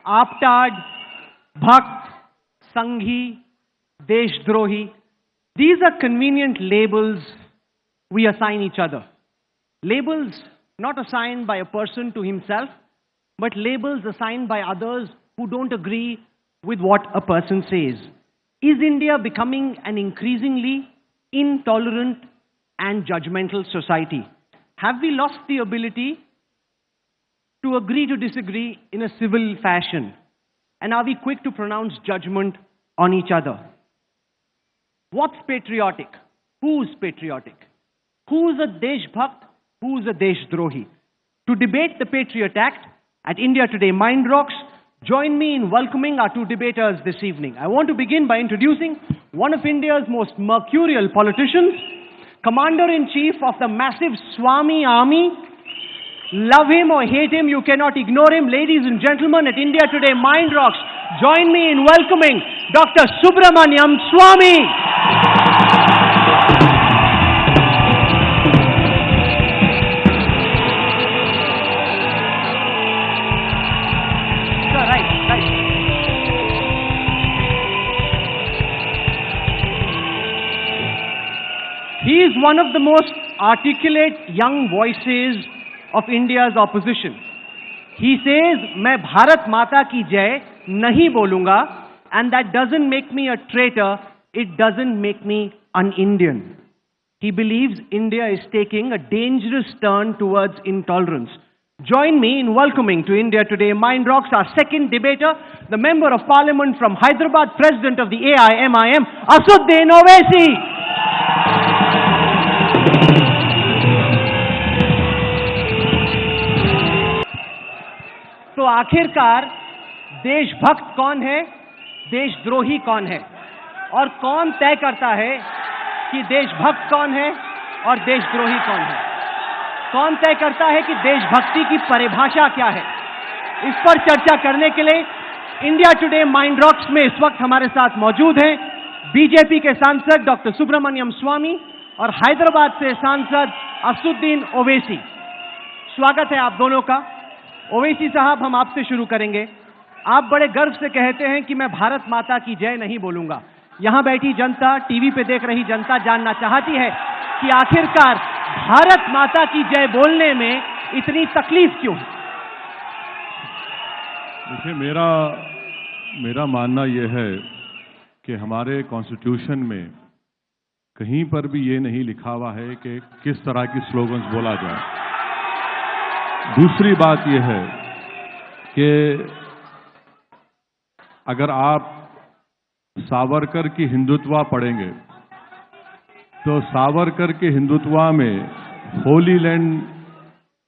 Aptad, Bhakt, Sanghi, Deshdrohi. These are convenient labels we assign each other. Labels not assigned by a person to himself, but labels assigned by others who don't agree with what a person says. Is India becoming an increasingly intolerant and judgmental society? Have we lost the ability to agree to disagree in a civil fashion? And are we quick to pronounce judgment on each other? What's patriotic? Who's patriotic? Who's a Deshbhakt? Who's a Deshdrohi? To debate the Patriot Act at India Today Mind Rocks, join me in welcoming our two debaters this evening. I want to begin by introducing one of India's most mercurial politicians, Commander-in-Chief of the massive Swami Army. Love him or hate him, you cannot ignore him. Ladies and gentlemen, at India Today Mind Rocks, join me in welcoming Dr. Subramaniam Swamy. He is one of the most articulate young voices of India's opposition. He says, "मैं भारत माता की जय नहीं बोलूंगा," and that doesn't make me a traitor, it doesn't make me an Indian. He believes India is taking a dangerous turn towards intolerance. Join me in welcoming to India Today Mind Rocks our second debater, the Member of Parliament from Hyderabad, President of the AIMIM, Asduddin Owaisi. तो आखिरकार देशभक्त कौन है, देशद्रोही कौन है, और कौन तय करता है कि देशभक्त कौन है और देशद्रोही कौन है? कौन तय करता है कि देशभक्ति की परिभाषा क्या है? इस पर चर्चा करने के लिए इंडिया टुडे माइंड रॉक्स में इस वक्त हमारे साथ मौजूद हैं बीजेपी के सांसद डॉक्टर सुब्रमण्यम स्वामी और हैदराबाद से सांसद असदुद्दीन ओवैसी। स्वागत है आप दोनों का। ओवैसी साहब, हम आपसे शुरू करेंगे। आप बड़े गर्व से कहते हैं कि मैं भारत माता की जय नहीं बोलूंगा। यहां बैठी जनता, टीवी पे देख रही जनता जानना चाहती है कि आखिरकार भारत माता की जय बोलने में इतनी तकलीफ क्यों है? देखिए, मेरा मानना यह है कि हमारे कॉन्स्टिट्यूशन में कहीं पर भी ये नहीं लिखा हुआ है कि किस तरह की स्लोगन्स बोला जाए। दूसरी बात यह है कि अगर आप सावरकर की हिंदुत्व पढ़ेंगे तो सावरकर के हिंदुत्व में होली लैंड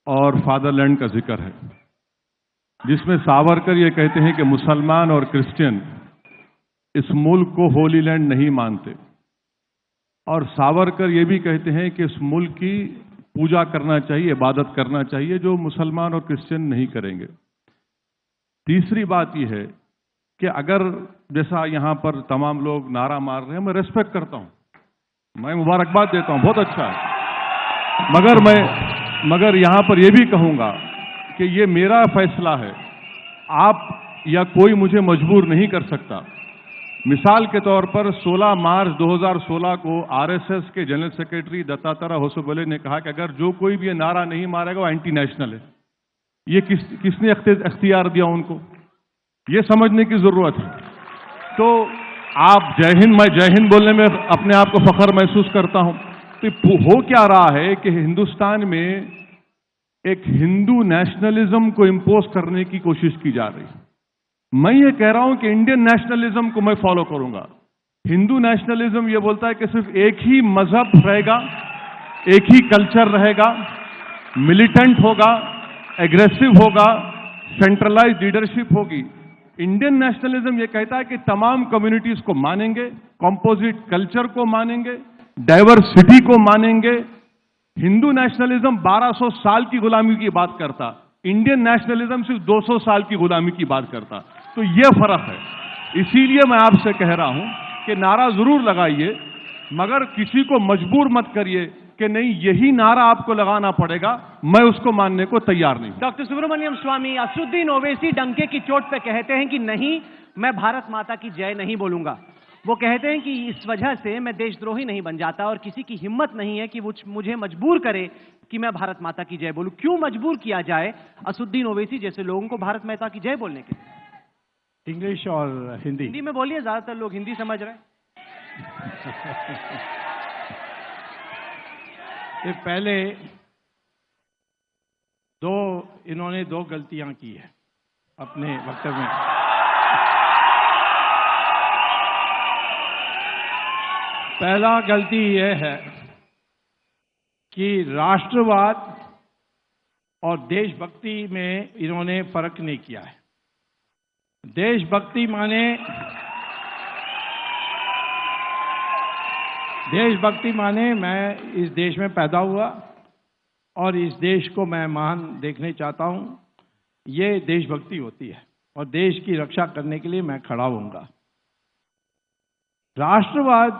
और फादरलैंड का जिक्र है, जिसमें सावरकर ये कहते हैं कि मुसलमान और क्रिश्चियन इस मुल्क को होली लैंड नहीं मानते, और सावरकर ये भी कहते हैं कि इस मुल्क की पूजा करना चाहिए, इबादत करना चाहिए, जो मुसलमान और क्रिश्चियन नहीं करेंगे। तीसरी बात यह है कि अगर जैसा यहां पर तमाम लोग नारा मार रहे हैं, मैं रेस्पेक्ट करता हूं, मैं मुबारकबाद देता हूं, बहुत अच्छा है, मगर यहां पर यह भी कहूंगा कि ये मेरा फैसला है, आप या कोई मुझे मजबूर नहीं कर सकता। मिसाल के तौर पर 16 मार्च 2016 को आरएसएस के जनरल सेक्रेटरी दत्तात्रेय होसबले ने कहा कि अगर जो कोई भी ये नारा नहीं मारेगा वो एंटी नेशनल है। ये किसने अख्तियार दिया उनको? ये समझने की जरूरत है। तो आप जय हिंद, मैं जय हिंद बोलने में अपने आप को फख्र महसूस करता हूं। तो हो क्या रहा है कि हिंदुस्तान में एक हिंदू नेशनलिज्म को इंपोज करने की कोशिश की जा रही है। मैं ये कह रहा हूं कि इंडियन नेशनलिज्म को मैं फॉलो करूंगा। हिंदू नेशनलिज्म ये बोलता है कि सिर्फ एक ही मजहब रहेगा, एक ही कल्चर रहेगा, मिलिटेंट होगा, एग्रेसिव होगा, सेंट्रलाइज्ड लीडरशिप होगी। इंडियन नेशनलिज्म ये कहता है कि तमाम कम्युनिटीज को मानेंगे, कॉम्पोजिट कल्चर को मानेंगे, डाइवर्सिटी को मानेंगे। हिंदू नेशनलिज्म 1200 साल की गुलामी की बात करता, इंडियन नेशनलिज्म सिर्फ 200 साल की गुलामी की बात करता। तो यह फर्क है। इसीलिए मैं आपसे कह रहा हूं कि नारा जरूर लगाइए, मगर किसी को मजबूर मत करिए कि नहीं यही नारा आपको लगाना पड़ेगा, मैं उसको मानने को तैयार नहीं हूं। डॉक्टर सुब्रमण्यम स्वामी, असदुद्दीन ओवैसी डंके की चोट पे कहते हैं कि नहीं, मैं भारत माता की जय नहीं बोलूंगा। वो कहते हैं कि इस वजह से मैं देशद्रोही नहीं बन जाता और किसी की हिम्मत नहीं है कि वो मुझे मजबूर करे कि मैं भारत माता की जय बोलूं। क्यों मजबूर किया जाए असदुद्दीन ओवैसी जैसे लोगों को भारत माता की जय बोलने के? इंग्लिश और हिंदी? हिंदी में बोलिए, ज्यादातर लोग हिंदी समझ रहे हैं। ये पहले इन्होंने दो गलतियां की है अपने वक्तव्य में। पहला गलती यह है कि राष्ट्रवाद और देशभक्ति में इन्होंने फर्क नहीं किया है। देशभक्ति माने मैं इस देश में पैदा हुआ और इस देश को मैं महान देखने चाहता हूं, ये देशभक्ति होती है और देश की रक्षा करने के लिए मैं खड़ा होऊंगा। राष्ट्रवाद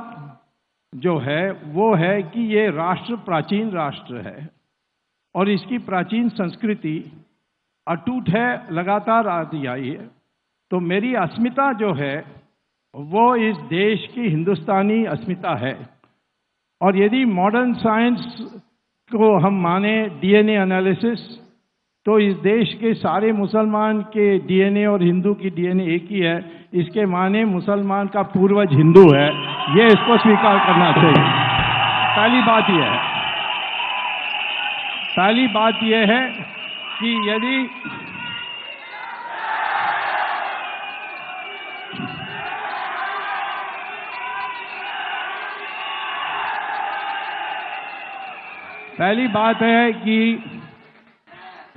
जो है वो है कि ये राष्ट्र प्राचीन राष्ट्र है और इसकी प्राचीन संस्कृति अटूट है, लगातार आती आई है। तो मेरी अस्मिता जो है वो इस देश की हिंदुस्तानी अस्मिता है। और यदि मॉडर्न साइंस को हम माने, डीएनए एनालिसिस, तो इस देश के सारे मुसलमान के डीएनए और हिंदू की डीएनए एक ही है। इसके माने मुसलमान का पूर्वज हिंदू है, ये इसको स्वीकार करना चाहिए। पहली बात यह है कि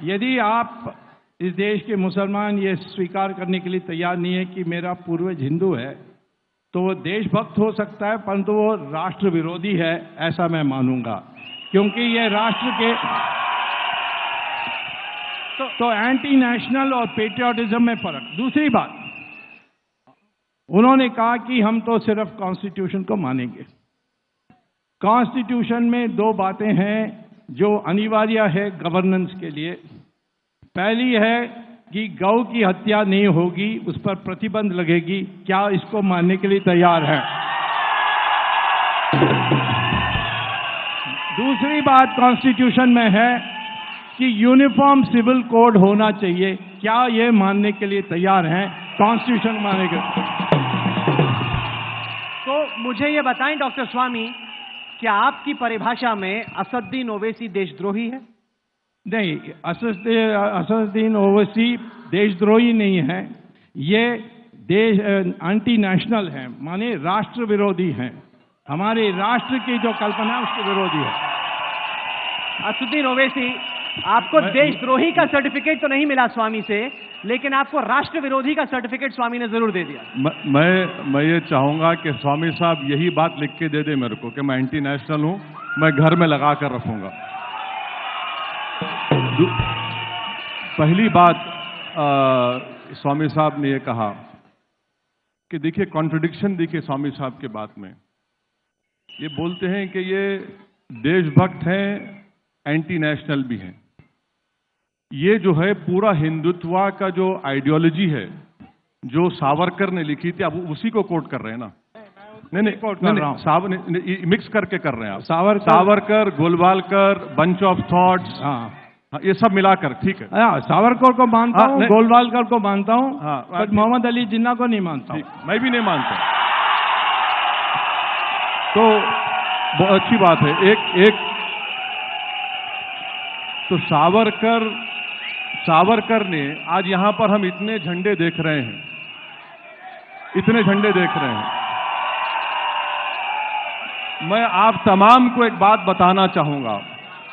यदि आप इस देश के मुसलमान ये स्वीकार करने के लिए तैयार नहीं है कि मेरा पूर्वज हिंदू है, तो वो देशभक्त हो सकता है परंतु वो राष्ट्र विरोधी है, ऐसा मैं मानूंगा। क्योंकि ये राष्ट्र के तो एंटी नेशनल और पेट्रियोटिज्म में फर्क। दूसरी बात, उन्होंने कहा कि हम तो सिर्फ कॉन्स्टिट्यूशन को मानेंगे। कॉन्स्टिट्यूशन में दो बातें हैं जो अनिवार्य है गवर्नेंस के लिए। पहली है कि गौ की हत्या नहीं होगी, उस पर प्रतिबंध लगेगी। क्या इसको मानने के लिए तैयार हैं? दूसरी बात कॉन्स्टिट्यूशन में है कि यूनिफॉर्म सिविल कोड होना चाहिए। क्या ये मानने के लिए तैयार हैं? कॉन्स्टिट्यूशन मानने के। तो मुझे ये बताएं डॉक्टर स्वामी, क्या आपकी परिभाषा में असदुद्दीन ओवैसी देशद्रोही है? नहीं, असदुद्दीन ओवैसी देशद्रोही नहीं है। ये देश एंटी नेशनल है, माने राष्ट्र विरोधी हैं। हमारे राष्ट्र की जो कल्पना है उसके विरोधी है। असदुद्दीन ओवैसी, आपको देशद्रोही का सर्टिफिकेट तो नहीं मिला स्वामी से, लेकिन आपको राष्ट्र विरोधी का सर्टिफिकेट स्वामी ने जरूर दे दिया। मैं ये चाहूंगा कि स्वामी साहब यही बात लिख के दे दे मेरे को कि मैं एंटी नेशनल हूं, मैं घर में लगा कर रखूंगा। पहली बात, स्वामी साहब ने ये कहा कि देखिए कॉन्ट्रडिक्शन देखिए स्वामी साहब के बात में। ये बोलते हैं कि ये देशभक्त हैं, एंटी नेशनल भी हैं। ये जो है पूरा हिंदुत्व का जो आइडियोलॉजी है जो सावरकर ने लिखी थी, अब उसी को कोट कर रहे हैं ना? नहीं, कोट कर रहा हूं। मिक्स करके कर रहे हैं आप। Savarkar, Golwalkar, bunch of thoughts, ये सब मिलाकर, ठीक है। सावरकर को मानता हूं, गोलवालकर को मानता हूं, पर मोहम्मद अली जिन्ना को नहीं मानता। मैं भी नहीं मानता। तो बहुत अच्छी बात है। एक तो सावरकर ने, आज यहां पर हम इतने झंडे देख रहे हैं, मैं आप तमाम को एक बात बताना चाहूंगा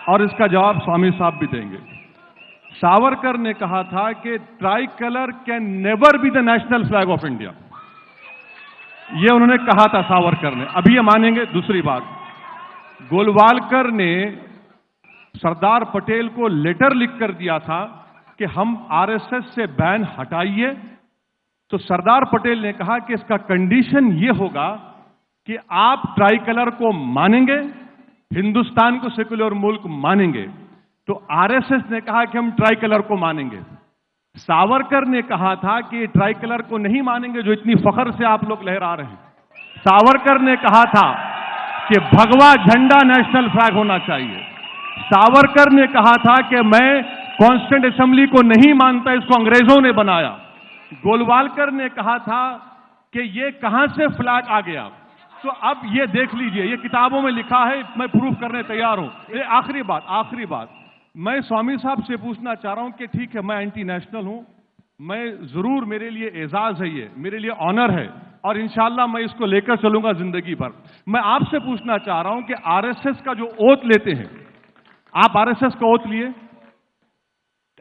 और इसका जवाब स्वामी साहब भी देंगे। सावरकर ने कहा था कि try colour can never be the national flag of India. ये उन्होंने कहा था सावरकर ने, अभी ये मानेंगे। दूसरी बात, गोलवालकर ने सरदार पटेल को लेटर लिखकर दिया था कि हम आरएसएस से बैन हटाइए। तो सरदार पटेल ने कहा कि इसका कंडीशन ये होगा कि आप ट्राई कलर को मानेंगे, हिंदुस्तान को सेक्युलर मुल्क मानेंगे, तो आरएसएस ने कहा कि हम ट्राई कलर को मानेंगे। सावरकर ने कहा था कि ट्राई कलर को नहीं मानेंगे जो इतनी फख्र से आप लोग लहरा रहे हैं। सावरकर ने कहा था कि भगवा झंडा नेशनल फ्लैग होना चाहिए। सावरकर ने कहा था कि मैं कॉन्स्टिट्यूंट असेंबली को नहीं मानता, इसको अंग्रेजों ने बनाया। गोलवालकर ने कहा था कि ये कहां से फ्लैग आ गया। तो अब ये देख लीजिए, ये किताबों में लिखा है, मैं प्रूफ करने तैयार हूं। ये आखिरी बात मैं स्वामी साहब से पूछना चाह रहा हूं कि ठीक है, मैं एंटी नेशनल हूं, मैं जरूर, मेरे लिए एजाज है, ये मेरे लिए ऑनर है और इंशाल्लाह मैं इसको लेकर चलूंगा जिंदगी भर। मैं आपसे पूछना चाह रहा हूं कि आरएसएस का जो ओथ लेते हैं, आप आरएसएस का ओथ लिए?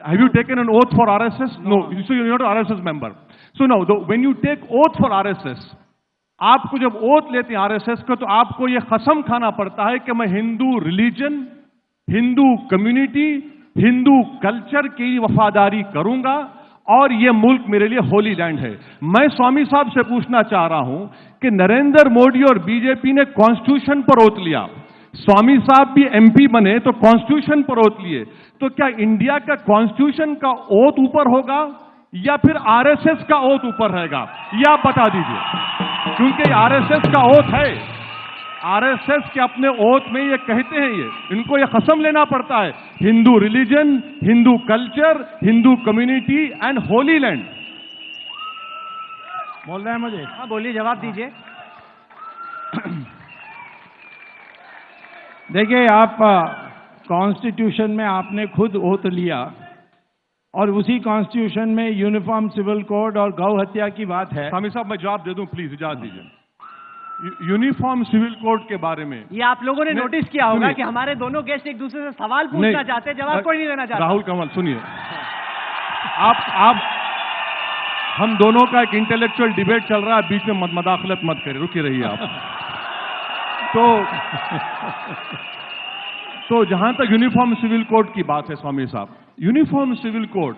Have you taken an oath for RSS? No. So you're not an RSS member. So now, when you take oath for RSS, आपको जब ओथ लेते हैं आरएसएस का, तो आपको यह कसम खाना पड़ता है कि मैं Hindu religion, Hindu community, Hindu culture की वफादारी करूंगा और यह मुल्क मेरे लिए होली लैंड है। मैं स्वामी साहब से पूछना चाह रहा हूं कि नरेंद्र मोदी और बीजेपी ने कॉन्स्टिट्यूशन पर ओथ लिया, स्वामी साहब भी एमपी बने तो कॉन्स्टिट्यूशन पर ओथ लिए, तो क्या इंडिया का कॉन्स्टिट्यूशन का ओथ ऊपर होगा या फिर आरएसएस का ओथ ऊपर रहेगा? यह आप बता दीजिए, क्योंकि आरएसएस का ओथ है। आरएसएस के अपने ओथ में ये कहते हैं, इनको ये कसम लेना पड़ता है, Hindu religion, Hindu culture, Hindu community and Holi land. बोल रहे हैं मुझे? हाँ बोलिए, जवाब दीजिए। देखिए, आप कॉन्स्टिट्यूशन में आपने खुद ओथ लिया और उसी कॉन्स्टिट्यूशन में यूनिफॉर्म सिविल कोड और गौ हत्या की बात है। स्वामी साहब मैं जवाब दे दूं, प्लीज इजाजत दीजिए। यूनिफॉर्म सिविल कोड के बारे में ये आप लोगों ने नोटिस किया होगा कि हमारे दोनों गेस्ट एक दूसरे से सवाल पूछना चाहते हैं, जवाब कोई नहीं देना चाहता। राहुल कंवल सुनिए, आप हम दोनों का एक इंटेलेक्चुअल डिबेट चल रहा है, बीच में मदाखलत मत करिए, रुकी रहिए आप। तो जहां तक यूनिफॉर्म सिविल कोड की बात है स्वामी साहब, यूनिफॉर्म सिविल कोड,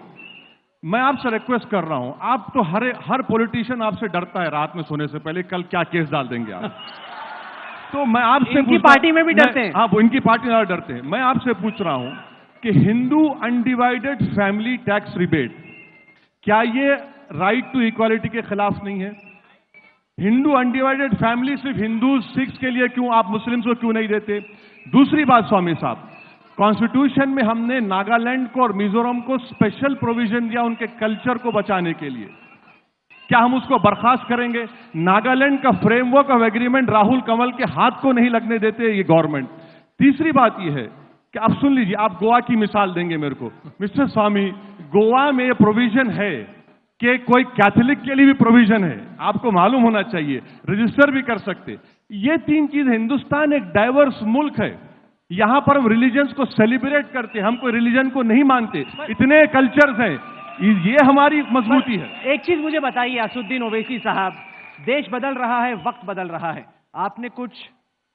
मैं आपसे रिक्वेस्ट कर रहा हूं, आप तो हर पॉलिटिशियन आपसे डरता है रात में सोने से पहले, कल क्या केस डाल देंगे आप। तो मैं आपसे इनकी पार्टी में भी डरते हैं। हाँ, वो इनकी पार्टी में डरते हैं। मैं आपसे पूछ रहा हूं कि Hindu undivided family tax rebate, क्या ये राइट टू इक्वालिटी के खिलाफ नहीं है? हिंदू अनडिवाइडेड फैमिली सिर्फ हिंदू सिख्स के लिए क्यों, आप मुस्लिम्स को क्यों नहीं देते? दूसरी बात स्वामी साहब, कॉन्स्टिट्यूशन में हमने नागालैंड को और मिजोरम को स्पेशल प्रोविजन दिया उनके कल्चर को बचाने के लिए, क्या हम उसको बर्खास्त करेंगे? नागालैंड का framework of agreement Rahul Kanwal के हाथ को नहीं लगने देते ये गवर्नमेंट। तीसरी बात यह है कि आप सुन लीजिए, आप गोवा की मिसाल देंगे मेरे को, मिस्टर स्वामी, गोवा में यह प्रोविजन है कि कोई कैथोलिक के लिए भी प्रोविजन है, आपको मालूम होना चाहिए, रजिस्टर भी कर सकते। ये तीन चीज, हिंदुस्तान एक डाइवर्स मुल्क है, यहां पर हम रिलीजन्स को सेलिब्रेट करते हैं, हम कोई रिलीजन को नहीं मानते, इतने कल्चर्स हैं, ये हमारी मजबूती है। एक चीज मुझे बताइए असुद्दीन ओवैसी साहब, देश बदल रहा है, वक्त बदल रहा है, आपने कुछ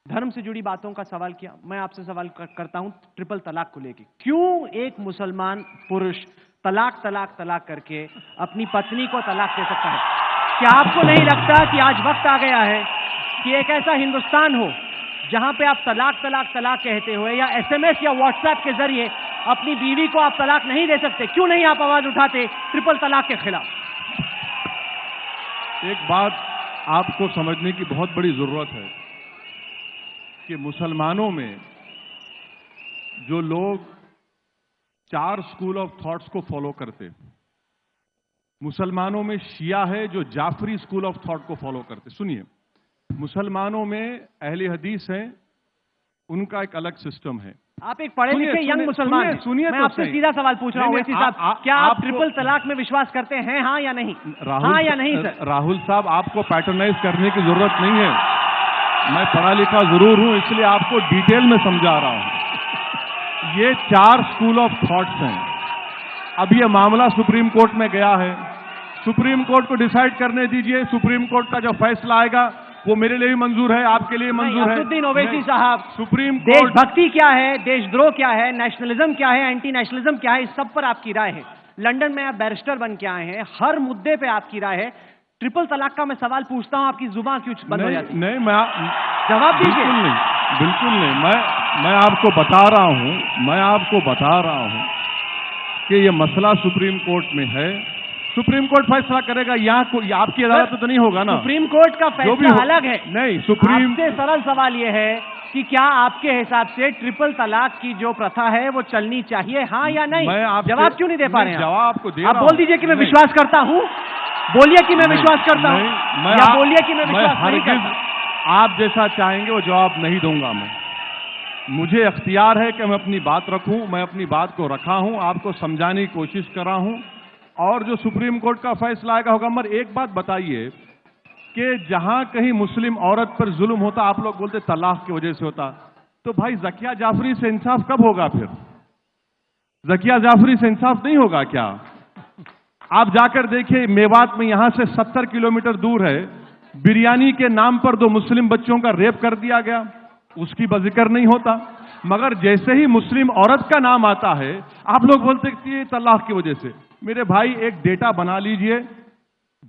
धर्म से जुड़ी बातों का सवाल किया, मैं आपसे सवाल करता हूं ट्रिपल तलाक को लेकर। क्यों एक मुसलमान पुरुष तलाक तलाक तलाक करके अपनी पत्नी को तलाक दे सकता है? क्या आपको नहीं लगता कि आज वक्त आ गया है कि एक ऐसा हिंदुस्तान हो जहां पे आप तलाक तलाक तलाक कहते हुए या एसएमएस या व्हाट्सएप के जरिए अपनी बीवी को आप तलाक नहीं दे सकते? क्यों नहीं आप आवाज उठाते ट्रिपल तलाक के खिलाफ? एक बात आपको समझने की बहुत बड़ी जरूरत है कि मुसलमानों में जो लोग 4 स्कूल ऑफ थॉट्स को फॉलो करते, मुसलमानों में शिया है जो जाफरी स्कूल ऑफ थॉट को फॉलो करते। सुनिए, मुसलमानों में अहले हदीस है, उनका एक अलग सिस्टम है। आप एक पढ़े लिखे यंग मुसलमान हैं, सुनिए, मैं आपसे सीधा सवाल पूछ रहा हूं ओवैसी साहब, क्या आप ट्रिपल तलाक में विश्वास करते हैं, हाँ या नहीं? हाँ या नहीं सर? राहुल साहब, आपको पैटर्नाइज करने की जरूरत नहीं है, मैं पढ़ा लिखा जरूर हूं, इसलिए आपको डिटेल में समझा रहा हूं। ये 4 स्कूल ऑफ थॉट्स हैं। अब ये मामला सुप्रीम कोर्ट में गया है, सुप्रीम कोर्ट को डिसाइड करने दीजिए, सुप्रीम कोर्ट का जो फैसला आएगा वो मेरे लिए भी मंजूर है, आपके लिए मंजूर है। असुद्दीन ओवैसी साहब, सुप्रीम कोर्ट, देशभक्ति क्या है, देशद्रोह क्या है, नेशनलिज्म क्या है, एंटी नेशनलिज्म क्या है, इस सब पर आपकी राय है। लंदन में आप बैरिस्टर बन के आए हैं, हर मुद्दे पे आपकी राय है। ट्रिपल तलाक का मैं सवाल पूछता हूं, आपकी जुबान क्यों बंद हो जाती है? नहीं, मैं जवाब दीजिए। बिल्कुल नहीं, मैं आपको बता रहा हूं कि ये मसला सुप्रीम कोर्ट में है। सुप्रीम कोर्ट फैसला करेगा, यहाँ को आपकी अदालत तो नहीं होगा ना। सुप्रीम कोर्ट का जो भी फैसला हो- अलग है। नहीं, सुप्रीम आपसे सरल सवाल यह है कि क्या आपके हिसाब से ट्रिपल तलाक की जो प्रथा है वो चलनी चाहिए, हाँ या नहीं? मैं आपसे- जवाब क्यों नहीं दे पा रहे हैं? जवाब आपको दे आप रहा बोल हूं। दीजिए कि मैं नहीं। विश्वास करता हूं, बोलिए कि मैं नहीं, विश्वास करता हूं, नहीं, या बोलिए कि मैं विश्वास नहीं हरगिज़ करता। आप जैसा चाहेंगे वो जवाब नहीं दूंगा मैं। मुझे अख्तियार है कि मैं अपनी बात रखूं, मैं अपनी बात को रखा हूं, आपको समझाने की कोशिश कर रहा हूं, और जो सुप्रीम कोर्ट का फैसला आएगा होगा। मगर एक बात बताइए कि जहां कहीं मुस्लिम औरत पर जुल्म होता, आप लोग बोलते तलाक की वजह से होता, तो भाई ज़किया जाफरी से इंसाफ कब होगा? फिर ज़किया जाफरी से इंसाफ नहीं होगा क्या? आप जाकर देखिए, मेवात में यहां से 70 किलोमीटर दूर है, बिरयानी के नाम पर 2 मुस्लिम बच्चों का रेप कर दिया गया, उसकी जिक्र नहीं होता। मगर जैसे ही मुस्लिम औरत का नाम आता है, आप लोग बोलते कि ये तलाक की वजह से। मेरे भाई, एक डेटा बना लीजिए,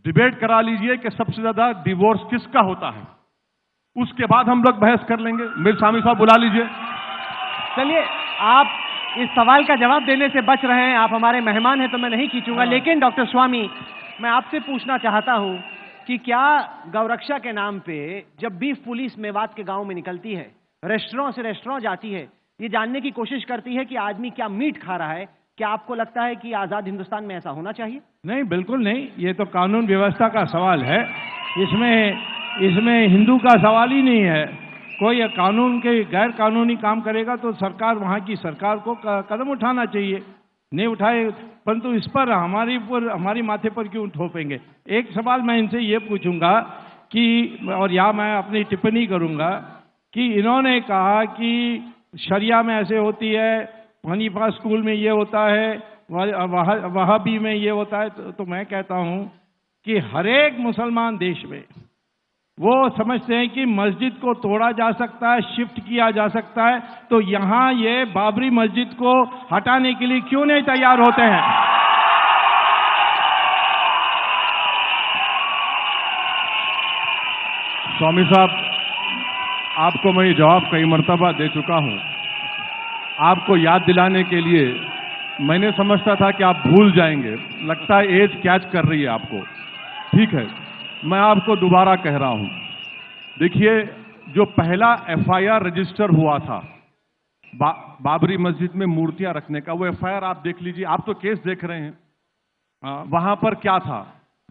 डिबेट करा लीजिए कि सबसे ज्यादा डिवोर्स किसका होता है, उसके बाद हम लोग बहस कर लेंगे। मेरे स्वामी साहब बुला लीजिए। चलिए, आप इस सवाल का जवाब देने से बच रहे हैं, आप हमारे मेहमान हैं तो मैं नहीं खींचूंगा। लेकिन डॉक्टर स्वामी, मैं आपसे पूछना चाहता हूं कि क्या गौरक्षा के नाम पे जब भी पुलिस मेवात के गांव में निकलती है, रेस्टोरेंट से रेस्टोरेंट जाती है, ये जानने की कोशिश करती है कि आदमी क्या मीट खा रहा है, क्या आपको लगता है कि आजाद हिंदुस्तान में ऐसा होना चाहिए? नहीं, बिल्कुल नहीं। ये तो कानून व्यवस्था का सवाल है, इसमें हिंदू का सवाल ही नहीं है। कोई कानून के गैर कानूनी काम करेगा तो सरकार, वहाँ की सरकार को कदम उठाना चाहिए। नहीं उठाए, परंतु इस पर हमारी माथे पर क्यों थोपेंगे? एक सवाल मैं इनसे ये पूछूंगा कि, और यहाँ मैं अपनी टिप्पणी करूंगा कि इन्होंने कहा कि शरिया में ऐसे होती है, हनीफा स्कूल में ये होता है, वहाबी में ये होता है। तो मैं कहता हूं कि हर एक मुसलमान देश में वो समझते हैं कि मस्जिद को तोड़ा जा सकता है, शिफ्ट किया जा सकता है, तो यहां ये बाबरी मस्जिद को हटाने के लिए क्यों नहीं तैयार होते हैं? स्वामी साहब, आपको मैं ये जवाब कई मर्तबा दे चुका हूं। आपको याद दिलाने के लिए, मैंने समझता था कि आप भूल जाएंगे, लगता है एज कैच कर रही है आपको। ठीक है, मैं आपको दोबारा कह रहा हूं। देखिए, जो पहला एफआईआर रजिस्टर हुआ था बाबरी मस्जिद में मूर्तियां रखने का, वो एफआईआर आप देख लीजिए, आप तो केस देख रहे हैं। वहां पर क्या था?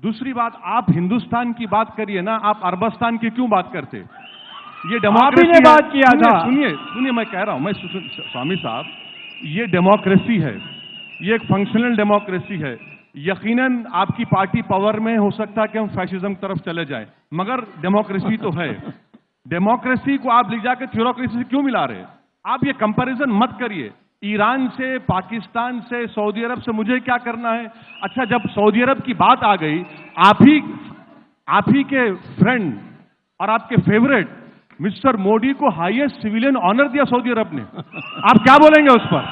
दूसरी बात, आप हिंदुस्तान की बात करिए ना, आप अरबस्तान की क्यों बात करते? ये डेमोक्रेसी ने बात किया था। सुनिए, मैं कह रहा हूं, स्वामी साहब, ये डेमोक्रेसी है, ये एक फंक्शनल डेमोक्रेसी है। यकीनन आपकी पार्टी पावर में हो सकता है कि हम फैशिज्म की तरफ चले जाएं, मगर डेमोक्रेसी तो है। डेमोक्रेसी को आप ले जाकर थ्योरोक्रेसी से क्यों मिला रहे? आप ये कंपैरिजन मत करिए। ईरान से, पाकिस्तान से, सऊदी अरब से मुझे क्या करना है? अच्छा, जब सऊदी अरब की बात आ गई, आप ही के फ्रेंड और आपके फेवरेट मिस्टर मोदी को हाईएस्ट सिविलियन ऑनर दिया सऊदी अरब ने, आप क्या बोलेंगे उस पर?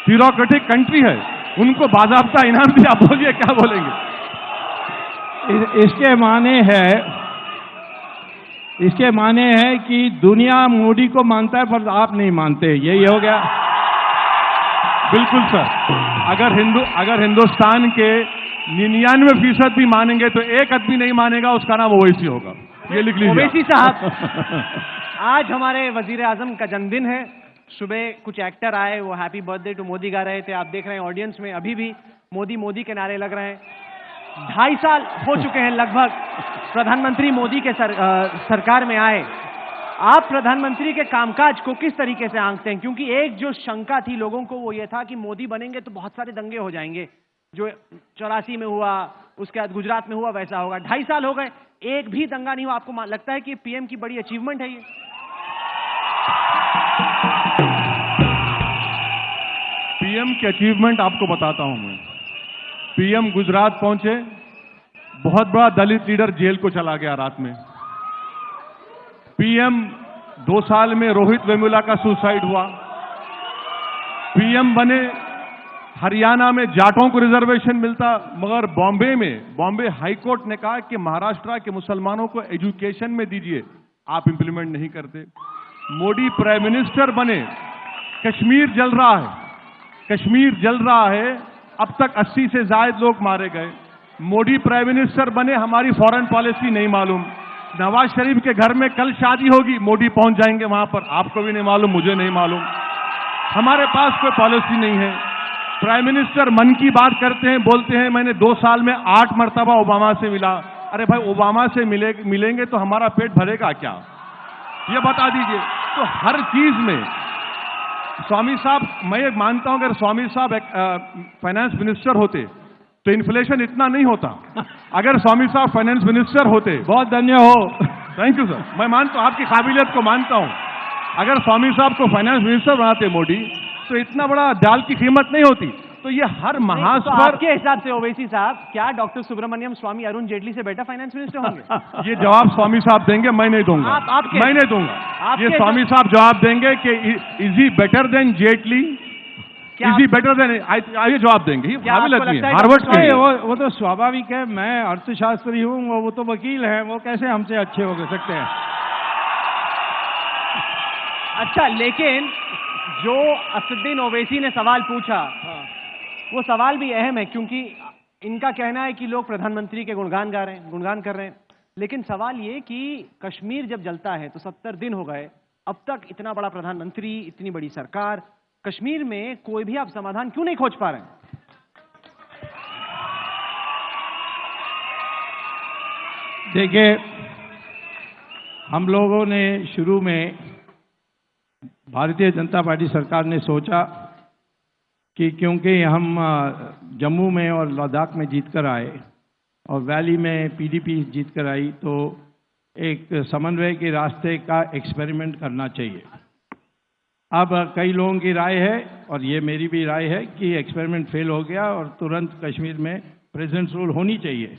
थ्योरोक्रेटिक कंट्री है, उनको बाज़ाब्ता इनाम दिया, आप बोलिए क्या बोलेंगे? इसके माने है कि दुनिया मोदी को मानता है पर आप नहीं मानते, यही हो गया। बिल्कुल सर, अगर हिंदुस्तान के 99% भी मानेंगे तो एक आदमी नहीं मानेगा, उसका नाम ओवैसी होगा। ये लिख लीजिए। ओवैसी साहब, आज हमारे वजीर आजम का जन्मदिन है। सुबह कुछ एक्टर आए, वो हैप्पी बर्थडे टू मोदी गा रहे थे। आप देख रहे हैं ऑडियंस में अभी भी मोदी मोदी के नारे लग रहे हैं। 2.5 साल हो चुके हैं लगभग प्रधानमंत्री मोदी के सरकार में आए। आप प्रधानमंत्री के कामकाज को किस तरीके से आंकते हैं? क्योंकि एक जो शंका थी लोगों को, वो ये था कि मोदी बनेंगे तो बहुत सारे दंगे हो जाएंगे, जो 84 में हुआ, उसके बाद गुजरात में हुआ, वैसा होगा। 2.5 साल हो गए, एक भी दंगा नहीं हुआ। आपको लगता है कि पीएम की बड़ी अचीवमेंट है ये? पीएम की अचीवमेंट आपको बताता हूं मैं। पीएम गुजरात पहुंचे, बहुत बड़ा दलित लीडर जेल को चला गया रात में। पीएम 2 साल में रोहित वेमुला का सुसाइड हुआ। पीएम बने, हरियाणा में जाटों को रिजर्वेशन मिलता, मगर बॉम्बे हाईकोर्ट ने कहा कि महाराष्ट्र के मुसलमानों को एजुकेशन में दीजिए, आप इंप्लीमेंट नहीं करते। मोदी प्राइम मिनिस्टर बने, कश्मीर जल रहा है, कश्मीर जल रहा है, अब तक 80 से ज्यादा लोग मारे गए। मोदी प्राइम मिनिस्टर बने, हमारी फॉरेन पॉलिसी नहीं मालूम। नवाज शरीफ के घर में कल शादी होगी, मोदी पहुंच जाएंगे वहां पर, आपको भी नहीं मालूम, मुझे नहीं मालूम। हमारे पास कोई पॉलिसी नहीं है। प्राइम मिनिस्टर मन की बात करते हैं, बोलते हैं मैंने 2 साल में 8 मरतबा ओबामा से मिला। अरे भाई, ओबामा से मिलेंगे तो हमारा पेट भरेगा क्या, ये बता दीजिए। तो हर चीज में स्वामी साहब, मैं ये मानता हूं अगर स्वामी साहब फाइनेंस मिनिस्टर होते तो इन्फ्लेशन इतना नहीं होता। अगर स्वामी साहब फाइनेंस मिनिस्टर होते, बहुत धन्य हो। थैंक यू सर, मैं मानता हूं, आपकी काबिलियत को मानता हूं। अगर स्वामी साहब को फाइनेंस मिनिस्टर बनाते मोदी तो इतना बड़ा दाल की कीमत नहीं होती। तो ये हर तो महास्वर, आपके हिसाब से ओवैसी साहब, क्या डॉक्टर सुब्रमण्यम स्वामी अरुण जेटली से बेटर फाइनेंस मिनिस्टर होंगे? ये जवाब स्वामी साहब देंगे, मैं नहीं दूंगा। मैं नहीं दूंगा। ये स्वामी साहब जवाब देंगे कि is he better than Jaitley, is he better than, ये जवाब देंगे। हार्वर्ड के वो तो स्वाभाविक है। मैं अर्थशास्त्री हूँ, वो तो वकील हैं, वो कैसे हमसे अच्छे हो सकते हैं? अच्छा, लेकिन जो असदुद्दीन ओवैसी ने सवाल पूछा, वो सवाल भी अहम है, क्योंकि इनका कहना है कि लोग प्रधानमंत्री के गुणगान गा रहे हैं, गुणगान कर रहे हैं। लेकिन सवाल ये कि कश्मीर जब जलता है तो 70 दिन हो गए, अब तक इतना बड़ा प्रधानमंत्री, इतनी बड़ी सरकार, कश्मीर में कोई भी आप समाधान क्यों नहीं खोज पा रहे हैं? देखिए, हम लोगों ने शुरू में, भारतीय जनता पार्टी सरकार ने सोचा कि क्योंकि हम जम्मू में और लद्दाख में जीत कर आए और वैली में पीडीपी जीत कर आई, तो एक समन्वय के रास्ते का एक्सपेरिमेंट करना चाहिए। अब कई लोगों की राय है, और ये मेरी भी राय है, कि एक्सपेरिमेंट फेल हो गया और तुरंत कश्मीर में प्रेसिडेंट्स रूल होनी चाहिए।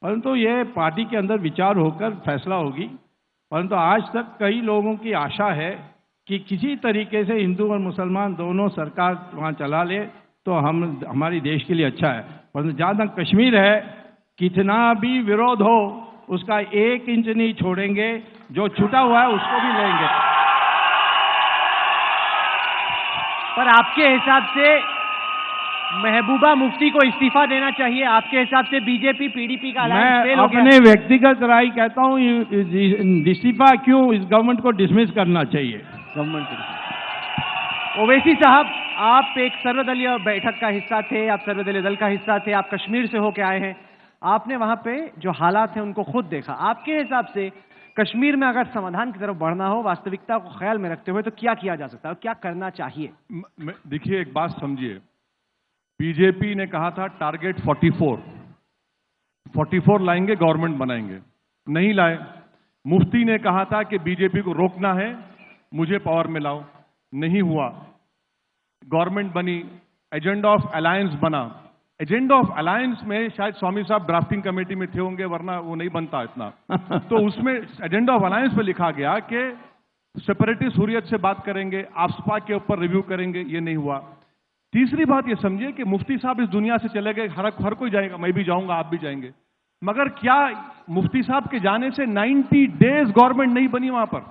परंतु ये पार्टी के अंदर विचार होकर फैसला होगी। परंतु आज तक कई लोगों की आशा है कि किसी तरीके से हिंदू और मुसलमान दोनों सरकार वहाँ चला ले तो हमारी देश के लिए अच्छा है। परंतु जहाँ तक कश्मीर है, कितना भी विरोध हो, उसका 1 इंच नहीं छोड़ेंगे। जो छूटा हुआ है उसको भी लेंगे। पर आपके हिसाब से महबूबा मुफ्ती को इस्तीफा देना चाहिए? आपके हिसाब से बीजेपी पीडीपी का अलायंस फेल हो गया? मैं अपने व्यक्तिगत राय कहता हूँ, इस्तीफा क्यों, इस गवर्नमेंट को डिसमिस करना चाहिए। गवर्नमेंट। ओवैसी साहब, आप एक सर्वदलीय बैठक का हिस्सा थे, आप सर्वदलीय दल का हिस्सा थे, आप कश्मीर से होके आए हैं, आपने वहां पे जो हालात हैं उनको खुद देखा। आपके हिसाब से कश्मीर में अगर समाधान की तरफ बढ़ना हो, वास्तविकता को ख्याल में रखते हुए, तो क्या किया जा सकता है और क्या करना चाहिए? देखिए, एक बात समझिए, बीजेपी ने कहा था टारगेट 44 लाएंगे, गवर्नमेंट बनाएंगे, नहीं लाए। मुफ्ती ने कहा था कि बीजेपी को रोकना है, मुझे पावर में लाओ, नहीं हुआ। गवर्नमेंट बनी, एजेंडा ऑफ अलायंस बना। एजेंडा ऑफ अलायंस में शायद स्वामी साहब ड्राफ्टिंग कमेटी में थे होंगे, वरना वो नहीं बनता इतना। तो उसमें एजेंडा ऑफ अलायंस में लिखा गया कि सेपरेटिस्ट हुर्रियत से बात करेंगे, आफ्सपा के ऊपर रिव्यू करेंगे, ये नहीं हुआ। तीसरी बात ये समझिए कि मुफ्ती साहब इस दुनिया से चले गए, हर कोई जाएगा, मैं भी जाऊंगा, आप भी जाएंगे, मगर क्या मुफ्ती साहब के जाने से 90 डेज गवर्नमेंट नहीं बनी वहां पर?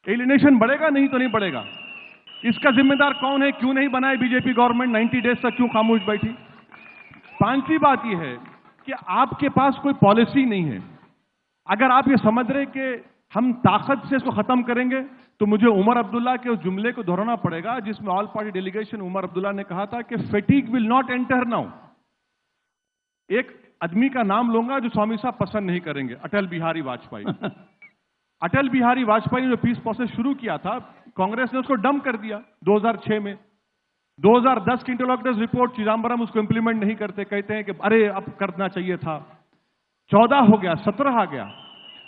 एलिनेशन बढ़ेगा? नहीं तो नहीं बढ़ेगा। इसका जिम्मेदार कौन है? क्यों नहीं बनाए बीजेपी गवर्नमेंट? 90 डेज तक क्यों खामोश बैठी? पांचवी बात यह है कि आपके पास कोई पॉलिसी नहीं है। अगर आप ये समझ रहे कि हम ताकत से इसको खत्म करेंगे, तो मुझे उमर अब्दुल्ला के उस जुमले को दोहराना पड़ेगा जिसमें all party delegation Omar Abdullah ने कहा था कि fatigue will not enter now. एक आदमी का नाम लूंगा जो स्वामी साहब पसंद नहीं करेंगे, अटल बिहारी वाजपेयी। अटल बिहारी वाजपेयी ने जो पीस प्रोसेस शुरू किया था, कांग्रेस ने उसको डंप कर दिया 2006 में। 2010 की इंटरलॉकटर्स रिपोर्ट, चिदम्बरम उसको इंप्लीमेंट नहीं करते, कहते हैं कि अरे अब करना चाहिए था। 14 हो गया, 17 आ गया।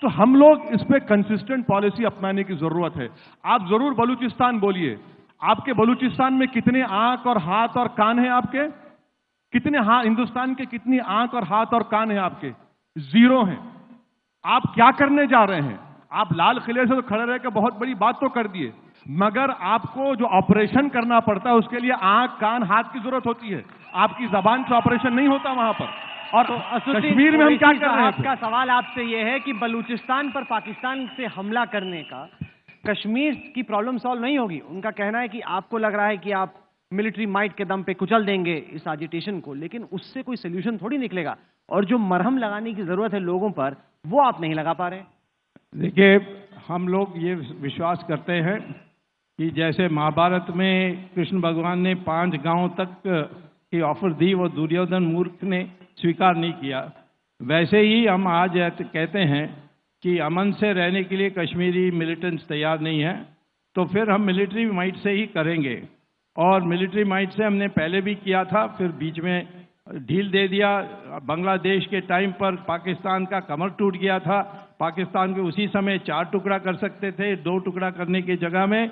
तो हम लोग इस पे कंसिस्टेंट पॉलिसी अपनाने की जरूरत है। आप जरूर बलूचिस्तान बोलिए, आपके बलूचिस्तान में कितने आंख और हाथ और कान हैं आपके? कितने हिंदुस्तान के कितनी आंख और हाथ और कान हैं आपके? 0 हैं। आप क्या करने जा रहे हैं? आप लाल किले से तो खड़े रह के बहुत बड़ी बात तो कर दिए, मगर आपको जो ऑपरेशन करना पड़ता है उसके लिए आंख, कान, हाथ की जरूरत होती है। आपकी जबान से ऑपरेशन नहीं होता वहां पर। और तो असुद्दीन कश्मीर में हम क्या ओवैसी कर रहे साहब हैं? का सवाल आपसे यह है कि बलूचिस्तान पर पाकिस्तान से हमला करने का कश्मीर की प्रॉब्लम सॉल्व नहीं होगी। उनका कहना है कि आपको लग रहा है कि आप मिलिट्री माइट के दम पे कुचल देंगे इस एजिटेशन को, लेकिन उससे कोई सोल्यूशन थोड़ी निकलेगा, और जो मरहम लगाने की जरूरत है लोगों पर वो आप नहीं लगा पा रहे। देखिए, हम लोग ये विश्वास करते हैं कि जैसे महाभारत में कृष्ण भगवान ने 5 गांव तक की ऑफर दी, वो दुर्योधन मूर्ख ने स्वीकार नहीं किया, वैसे ही हम आज कहते हैं कि अमन से रहने के लिए कश्मीरी मिलिटेंट्स तैयार नहीं है, तो फिर हम मिलिट्री माइट से ही करेंगे। और मिलिट्री माइट से हमने पहले भी किया था, फिर बीच में ढील दे दिया। बांग्लादेश के टाइम पर पाकिस्तान का कमर टूट गया था, पाकिस्तान के उसी समय 4 टुकड़ा कर सकते थे 2 टुकड़ा करने की जगह में,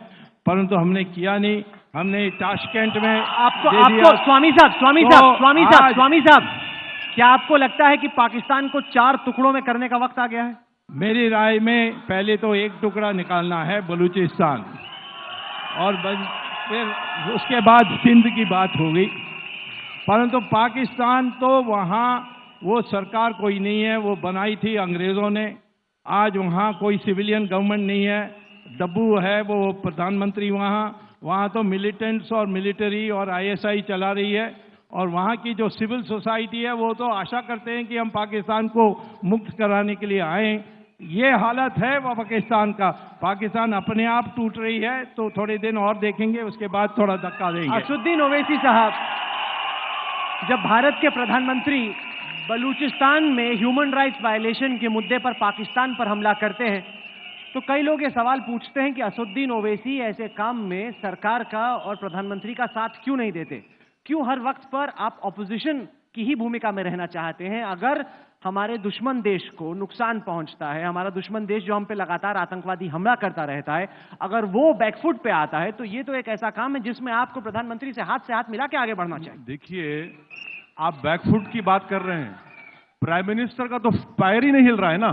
परंतु हमने किया नहीं। हमने ताशकंद में आपको स्वामी साहब, क्या आपको लगता है कि पाकिस्तान को 4 टुकड़ों में करने का वक्त आ गया है? मेरी राय में पहले तो 1 टुकड़ा निकालना है बलूचिस्तान, और फिर उसके बाद सिंध की बात होगी। परंतु पाकिस्तान तो वहाँ वो सरकार कोई नहीं है, वो बनाई थी अंग्रेजों ने। आज वहाँ कोई सिविलियन गवर्नमेंट नहीं है, डब्बू है वो प्रधानमंत्री। वहाँ तो मिलिटेंट्स और मिलिट्री और आईएसआई चला रही है, और वहाँ की जो सिविल सोसाइटी है वो तो आशा करते हैं कि हम पाकिस्तान को मुक्त कराने के लिए आए। ये हालत है वो पाकिस्तान का। पाकिस्तान अपने आप टूट रही है, तो थोड़े दिन और देखेंगे, उसके बाद थोड़ा धक्का देंगे। असुद्दीन ओवैसी साहब, जब भारत के प्रधानमंत्री बलूचिस्तान में ह्यूमन राइट्स वायलेशन के मुद्दे पर पाकिस्तान पर हमला करते हैं, तो कई लोग ये सवाल पूछते हैं कि असुद्दीन ओवैसी ऐसे काम में सरकार का और प्रधानमंत्री का साथ क्यों नहीं देते? क्यों हर वक्त पर आप ऑपोजिशन की ही भूमिका में रहना चाहते हैं? अगर हमारे दुश्मन देश को नुकसान पहुंचता है, हमारा दुश्मन देश जो हम पे लगातार आतंकवादी हमला करता रहता है, अगर वो बैकफुट पे आता है, तो ये तो एक ऐसा काम है जिसमें आपको प्रधानमंत्री से हाथ मिला के आगे बढ़ना चाहिए। देखिए, आप बैकफुट की बात कर रहे हैं, प्राइम मिनिस्टर का तो पैर ही नहीं हिल रहा है ना।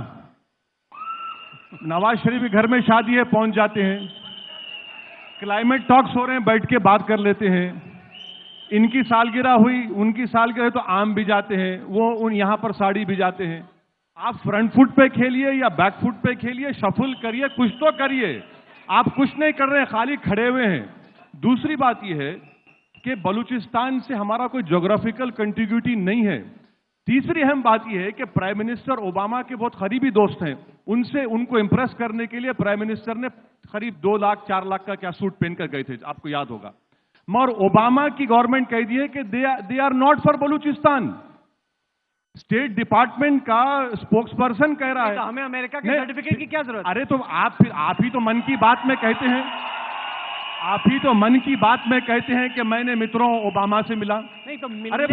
नवाज शरीफ के घर में शादी है, पहुंच जाते हैं। क्लाइमेट टॉक्स हो रहे हैं, बैठ के बात कर लेते हैं। इनकी सालगिरह हुई, उनकी सालगिरह तो आम भी जाते हैं, वो यहां पर साड़ी भी जाते हैं। आप फ्रंट फुट पे खेलिए या बैक फुट पे खेलिए, शफल करिए, कुछ तो करिए। आप कुछ नहीं कर रहे हैं, खाली खड़े हुए हैं। दूसरी बात यह है कि बलूचिस्तान से हमारा कोई ज्योग्राफिकल कंटिग्यूटी नहीं है। तीसरी अहम बात यह है कि प्राइम मिनिस्टर ओबामा के बहुत करीबी दोस्त हैं, उनको इंप्रेस करने के लिए प्राइम मिनिस्टर ने करीब 2 लाख 4 लाख का क्या सूट पहनकर गए थे, आपको याद होगा। मगर ओबामा की गवर्नमेंट कह दी है कि they are not for Balochistan. State department का स्पोक्स पर्सन कह रहा है। तो हमें अमेरिका के सर्टिफिकेट की क्या जरूरत है? अरे तो आप ही तो मन की बात में कहते हैं, आप ही तो मन की बात में कहते हैं कि मैंने मित्रों ओबामा से मिला। नहीं तो अरे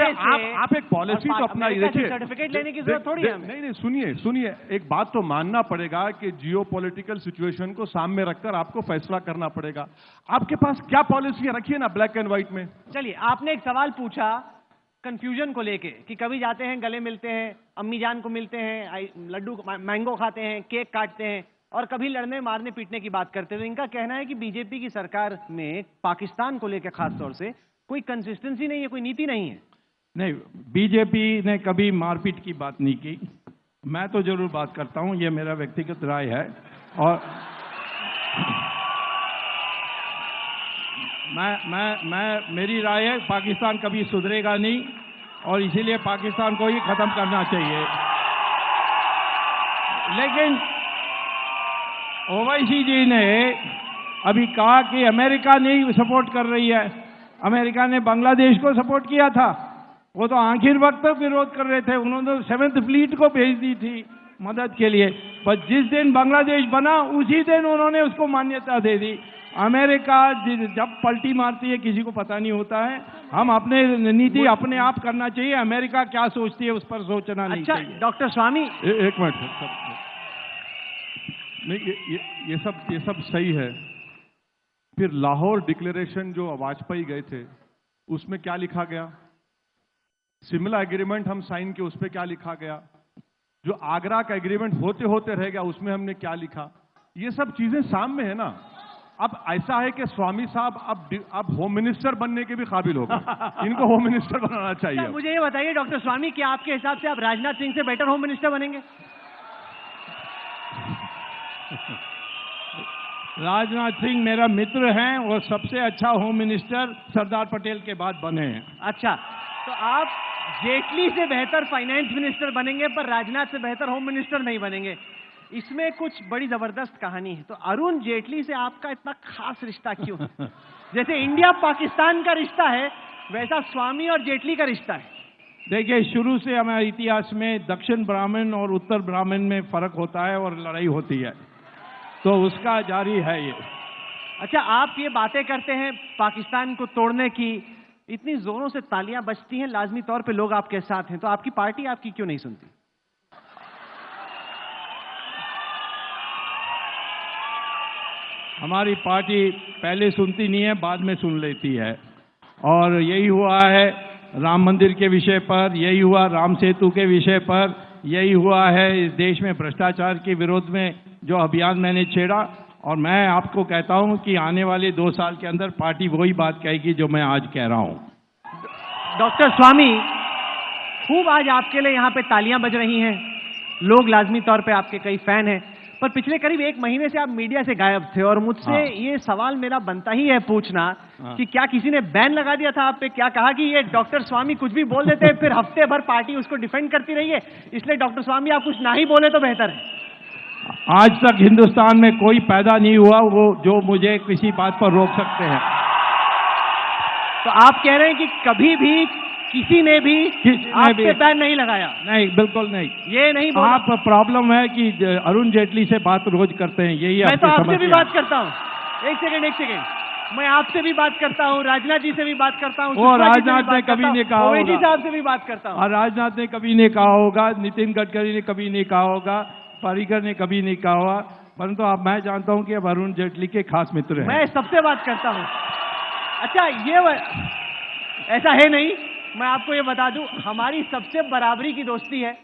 आप एक पॉलिसी तो अपना देखिए, सर्टिफिकेट लेने की जरूरत थोड़ी है। नहीं, सुनिए, एक बात तो मानना पड़ेगा कि जियोपॉलिटिकल सिचुएशन को सामने रखकर आपको फैसला करना पड़ेगा। आपके पास क्या पॉलिसी रखिए ना, ब्लैक एंड व्हाइट में। चलिए, आपने एक सवाल पूछा कंफ्यूजन को लेके कि कभी जाते हैं, गले मिलते हैं, अम्मी जान को मिलते हैं, लड्डू मैंगो खाते हैं, केक काटते हैं, और कभी लड़ने मारने पीटने की बात करते हैं। तो इनका कहना है कि बीजेपी की सरकार में पाकिस्तान को लेकर खास तौर से कोई कंसिस्टेंसी नहीं है, कोई नीति नहीं है। नहीं, बीजेपी ने कभी मारपीट की बात नहीं की। मैं तो जरूर बात करता हूं, ये मेरा व्यक्तिगत राय है। और मेरी राय है पाकिस्तान कभी सुधरेगा नहीं, और इसीलिए पाकिस्तान को ही खत्म करना चाहिए। लेकिन ओवैसी जी ने अभी कहा कि अमेरिका नहीं सपोर्ट कर रही है। अमेरिका ने बांग्लादेश को सपोर्ट किया था, वो तो आखिर वक्त तक विरोध कर रहे थे। उन्होंने 7th फ्लीट को भेज दी थी मदद के लिए, पर जिस दिन बांग्लादेश बना उसी दिन उन्होंने उसको मान्यता दे दी। अमेरिका जब पलटी मारती है किसी को पता नहीं होता है। हम अपने नीति अपने आप करना चाहिए, अमेरिका क्या सोचती है उस पर सोचना नहीं चाहिए। अच्छा डॉक्टर स्वामी, एक मिनट, नहीं ये सब सही है। फिर लाहौर डिक्लेरेशन जो वाजपेयी गए थे उसमें क्या लिखा गया? शिमला एग्रीमेंट हम साइन किए, उस पर क्या लिखा गया? जो आगरा का एग्रीमेंट होते होते रह गया उसमें हमने क्या लिखा? ये सब चीजें सामने है ना। अब ऐसा है कि स्वामी साहब अब होम मिनिस्टर बनने के भी काबिल हो गए। इनको होम मिनिस्टर बनाना चाहिए। अच्छा, मुझे ये बताइए डॉक्टर स्वामी, क्या आपके हिसाब से आप राजनाथ सिंह से बेटर होम मिनिस्टर बनेंगे? राजनाथ सिंह मेरा मित्र हैं और सबसे अच्छा होम मिनिस्टर सरदार पटेल के बाद बने हैं। अच्छा, तो आप जेटली से बेहतर फाइनेंस मिनिस्टर बनेंगे पर राजनाथ से बेहतर होम मिनिस्टर नहीं बनेंगे। इसमें कुछ बड़ी जबरदस्त कहानी है। तो अरुण जेटली से आपका इतना खास रिश्ता क्यों? जैसे इंडिया पाकिस्तान का रिश्ता है, वैसा स्वामी और जेटली का रिश्ता है। देखिए, शुरू से हमारे इतिहास में दक्षिण ब्राह्मण और उत्तर ब्राह्मण में फर्क होता है और लड़ाई होती है, तो उसका जारी है ये। अच्छा, आप ये बातें करते हैं पाकिस्तान को तोड़ने की, इतनी जोरों से तालियां बजती हैं, लाजमी तौर पे लोग आपके साथ हैं, तो आपकी पार्टी आपकी क्यों नहीं सुनती? हमारी पार्टी पहले सुनती नहीं है, बाद में सुन लेती है। और यही हुआ है राम मंदिर के विषय पर, यही हुआ राम सेतु के विषय पर, यही हुआ है इस देश में भ्रष्टाचार के विरोध में जो अभियान मैंने छेड़ा। और मैं आपको कहता हूं कि आने वाले 2 साल के अंदर पार्टी वही बात कहेगी जो मैं आज कह रहा हूं। डॉक्टर स्वामी, खूब आज आपके लिए यहाँ पे तालियां बज रही हैं, लोग लाजमी तौर पे आपके कई फैन हैं, पर पिछले करीब 1 महीने से आप मीडिया से गायब थे और मुझसे ये सवाल मेरा बनता ही है पूछना कि क्या किसी ने बैन लगा दिया था आप पे? क्या कहा कि ये डॉक्टर स्वामी कुछ भी बोल देते हैं, फिर हफ्ते भर पार्टी उसको डिफेंड करती रही है, इसलिए डॉक्टर स्वामी आप कुछ ना ही बोले तो बेहतर है? आज तक हिंदुस्तान में कोई पैदा नहीं हुआ वो जो मुझे किसी बात पर रोक सकते हैं। तो आप कह रहे हैं कि कभी भी किसी ने भी आप पे बैन नहीं लगाया? नहीं, बिल्कुल नहीं। ये नहीं बोला। आप प्रॉब्लम है कि अरुण जेटली से बात रोज करते हैं, यही मैं तो आपकी आपसे भी समस्या बात करता हूँ। एक सेकंड, मैं आपसे भी बात करता हूँ, राजनाथ जी से भी बात करता हूँ, वो राजनाथ ने कभी नहीं कहा होगा, ओवैसी साहब से भी बात करता हूँ। और राजनाथ ने कभी नहीं कहा होगा, नितिन गडकरी ने कभी नहीं कहा होगा, पर्रिकर ने कभी नहीं कहा होगा, परंतु अब मैं जानता हूं कि अब अरुण जेटली के खास मित्र हैं। मैं सबसे बात करता हूं। अच्छा, ये ऐसा है नहीं, मैं आपको ये बता दूं, हमारी सबसे बराबरी की दोस्ती है,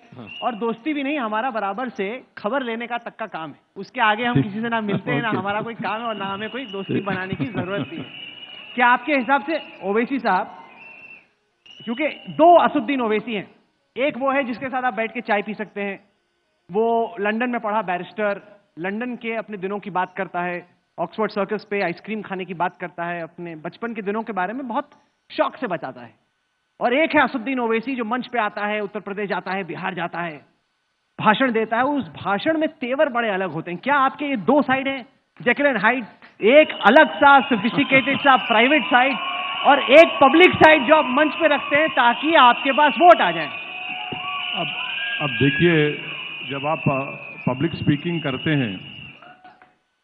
और दोस्ती भी नहीं, हमारा बराबर से खबर लेने का तक का काम है। उसके आगे हम किसी से ना मिलते हैं, ना हमारा कोई काम है और ना हमें कोई दोस्ती बनाने की जरूरत भी है। क्या आपके हिसाब से ओवैसी साहब, क्योंकि 2 असुद्दीन ओवैसी हैं, एक वो है जिसके साथ आप बैठ के चाय पी सकते हैं, वो लंदन में पढ़ा बैरिस्टर, लंदन के अपने दिनों की बात करता है, ऑक्सफोर्ड सर्कस पे आइसक्रीम खाने की बात करता है, अपने बचपन के दिनों के बारे में बहुत शौक से बताता है। और एक है असुद्दीन ओवैसी जो मंच पे आता है, उत्तर प्रदेश जाता है, बिहार जाता है, भाषण देता है, उस भाषण में तेवर बड़े अलग होते हैं। क्या आपके ये 2 साइड हैं, जेकिल एंड हाइड, एक अलग सा सोफिस्टिकेटेड सा प्राइवेट साइड और एक पब्लिक साइड जो आप मंच पे रखते हैं ताकि आपके पास वोट आ जाए? अब देखिए, जब आप पब्लिक स्पीकिंग करते हैं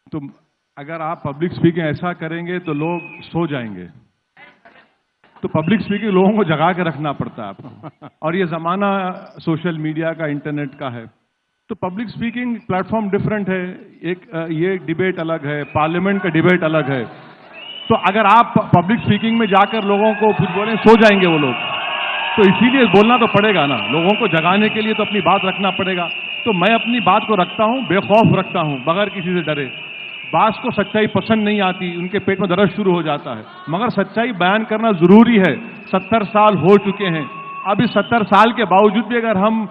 तो अगर आप पब्लिक स्पीकिंग ऐसा करेंगे तो लोग सो जाएंगे, तो पब्लिक स्पीकिंग लोगों को जगा के रखना पड़ता है आपको। और ये जमाना सोशल मीडिया का, इंटरनेट का है, तो पब्लिक स्पीकिंग प्लेटफॉर्म डिफरेंट है। ये डिबेट अलग है, पार्लियामेंट का डिबेट अलग है। तो अगर आप पब्लिक स्पीकिंग में जाकर लोगों को कुछ बोलें, सो जाएंगे वो लोग, तो इसीलिए बोलना तो पड़ेगा ना, लोगों को जगाने के लिए तो अपनी बात रखना पड़ेगा। तो मैं अपनी बात को रखता हूं, बेखौफ रखता हूं, बगैर किसी से डरे। बास को सच्चाई पसंद नहीं आती, उनके पेट में दर्द शुरू हो जाता है, मगर सच्चाई बयान करना जरूरी है। 70 साल हो चुके हैं, अब इस 70 साल के बावजूद भी अगर हम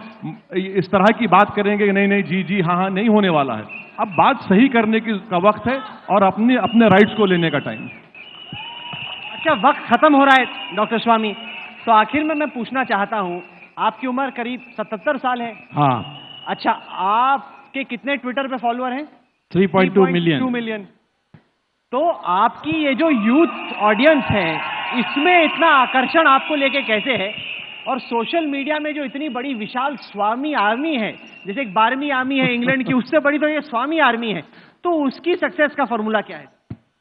इस तरह की बात करेंगे कि नहीं नहीं जी हाँ हाँ, नहीं होने वाला है। अब बात सही करने का वक्त है और अपने राइट्स को लेने का टाइम। अच्छा, वक्त खत्म हो रहा है डॉक्टर स्वामी, तो आखिर में मैं पूछना चाहता हूं, आपकी उम्र करीब 77 साल है। हाँ। अच्छा, आपके कितने ट्विटर पे फॉलोअर हैं? 3.2 मिलियन। 2 मिलियन। तो आपकी ये जो यूथ ऑडियंस है, इसमें इतना आकर्षण आपको लेके कैसे है? और सोशल मीडिया में जो इतनी बड़ी विशाल स्वामी आर्मी है, जैसे एक 12वीं आर्मी है इंग्लैंड की, उससे बड़ी तो ये स्वामी आर्मी है, तो उसकी सक्सेस का फॉर्मूला क्या है?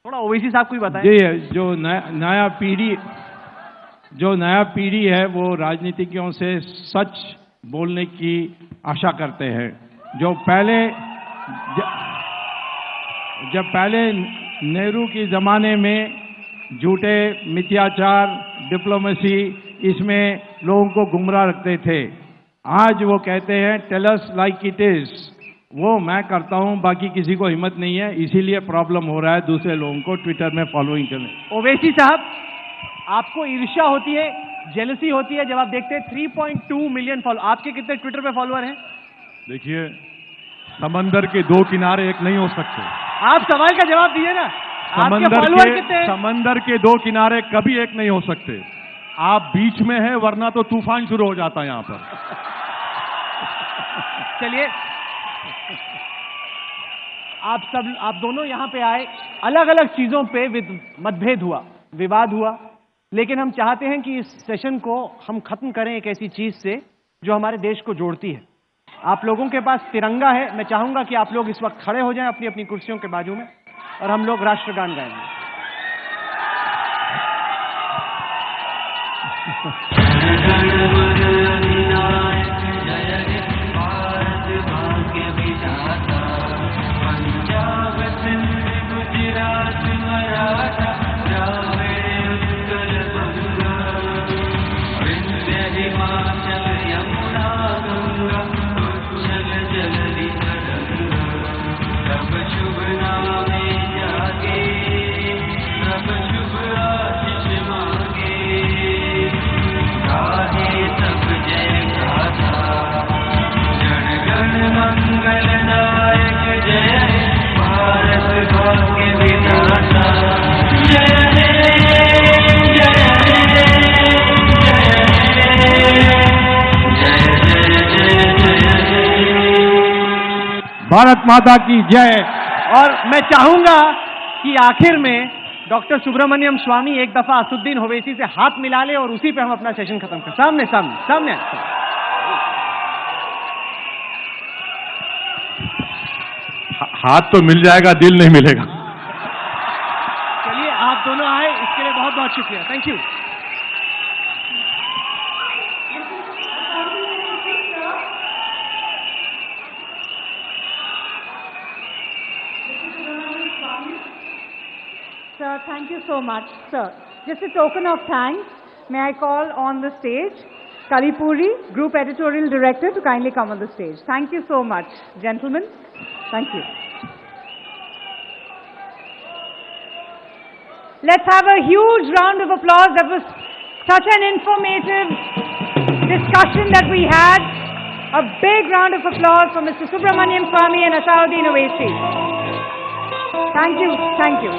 थोड़ा ओवैसी साहब को ही बताएं। जी, जो नया पीढ़ी है वो राजनीतिज्ञों से सच बोलने की आशा करते हैं। जो जब पहले नेहरू के जमाने में झूठे मिथ्याचार, डिप्लोमेसी, इसमें लोगों को गुमराह रखते थे, आज वो कहते हैं tell us like it is, वो मैं करता हूं, बाकी किसी को हिम्मत नहीं है, इसीलिए प्रॉब्लम हो रहा है दूसरे लोगों को ट्विटर में फॉलोइंग करने। ओवैसी साहब, आपको ईर्ष्या होती है, जेलसी होती है जब आप देखते हैं 3.2 मिलियन फॉलो, आपके कितने ट्विटर पे फॉलोअर हैं? देखिए, समंदर के दो किनारे एक नहीं हो सकते। आप सवाल का जवाब दीजिए ना, आपके फॉलोअर कितने हैं? समंदर के दो किनारे कभी एक नहीं हो सकते। आप बीच में हैं, वरना तो तूफान शुरू हो जाता है यहां पर। चलिए, आप दोनों यहां पे आए, अलग अलग चीजों पे मतभेद हुआ, विवाद हुआ, लेकिन हम चाहते हैं कि इस सेशन को हम खत्म करें एक ऐसी चीज से जो हमारे देश को जोड़ती है। आप लोगों के पास तिरंगा है, मैं चाहूंगा कि आप लोग इस वक्त खड़े हो जाएं अपनी अपनी कुर्सियों के बाजू में और हम लोग राष्ट्रगान गाएंगे। भारत माता की जय। और मैं चाहूंगा कि आखिर में डॉक्टर सुब्रमण्यम स्वामी एक दफा असुद्दीन ओवैसी से हाथ मिला ले और उसी पे हम अपना सेशन खत्म करें। सामने सामने सामने। हाथ तो मिल जाएगा, दिल नहीं मिलेगा। चलिए, आप दोनों आए, इसके लिए बहुत बहुत शुक्रिया। Thank you. Sir, thank you so much, sir. Just a token of thanks, may I call on the stage Kalipuri, Group Editorial Director, to kindly come on the stage. Thank you so much, gentlemen. Thank you. Let's have a huge round of applause. That was such an informative discussion that we had. A big round of applause for Mr. Subramaniam Swamy and Asauddin Owaisi. Thank you. Thank you.